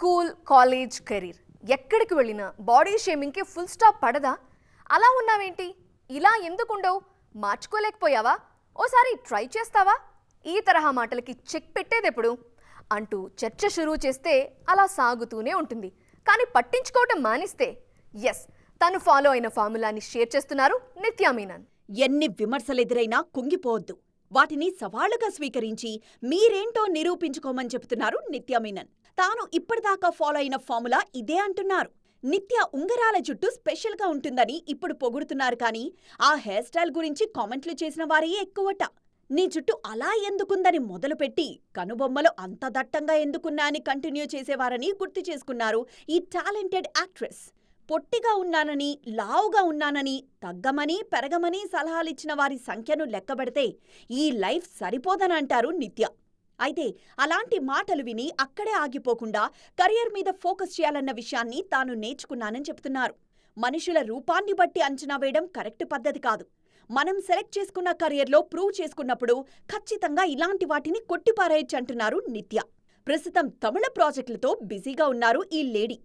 School, college, career ఎక్కడికి వెళ్ళినా body షేమింగ్కి full stop పడదా? అలా ఉన్నావేంటి? ఇలా ఎందుకుండవు? మార్చుకోలేకపోయావా? ఓసారి ట్రై చేస్తావా? ఈ తరహా మాటలకి చెక్ పెట్టేదెప్పుడు అంటూ చర్చ షురూ చేస్తే అలా సాగుతూనే ఉంటుంది. కానీ పట్టించుకోవటం మానిస్తే ఎస్, తను ఫాలో అయిన ఫార్ములాని షేర్ చేస్తున్నారు నిత్యా మీనన్. ఎన్ని విమర్శలెదురైనా కుంగిపోవద్దు. వాటిని సవాలుగా స్వీకరించి మీరేంటో నిరూపించుకోమని చెబుతున్నారు నిత్యా మీనన్. తాను ఇప్పటిదాకా ఫాలో అయిన ఫార్ములా ఇదే అంటున్నారు. నిత్య ఉంగరాల జుట్టు స్పెషల్గా ఉంటుందని ఇప్పుడు పొగుడుతున్నారు, కానీ ఆ హెయిర్ స్టైల్ గురించి కామెంట్లు చేసిన వారే ఎక్కువట. నీ జుట్టు అలా ఎందుకుందని మొదలుపెట్టి కనుబొమ్మలు అంత దట్టంగా ఎందుకున్నా అని కంటిన్యూ చేసేవారని గుర్తు చేసుకున్నారు ఈ టాలెంటెడ్ యాక్ట్రెస్. పొట్టిగా ఉన్నానని, లావుగా ఉన్నానని, తగ్గమని, పెరగమని సలహాలిచ్చిన వారి సంఖ్యను లెక్కబెడితే ఈ లైఫ్ సరిపోదనంటారు నిత్య. అయితే అలాంటి మాటలు విని అక్కడే ఆగిపోకుండా కెరియర్ మీద ఫోకస్ చేయాలన్న విషయాన్ని తాను నేర్చుకున్నానని చెప్తున్నారు. మనుషుల రూపాన్ని బట్టి అంచనా వేయడం కరెక్ట్ పద్ధతి కాదు. మనం సెలెక్ట్ చేసుకున్న కెరియర్లో ప్రూవ్ చేసుకున్నప్పుడు ఖచ్చితంగా ఇలాంటి వాటిని కొట్టిపారేయచ్చంటున్నారు నిత్య. ప్రస్తుతం తమిళ ప్రాజెక్టులతో బిజీగా ఉన్నారు ఈ లేడీ.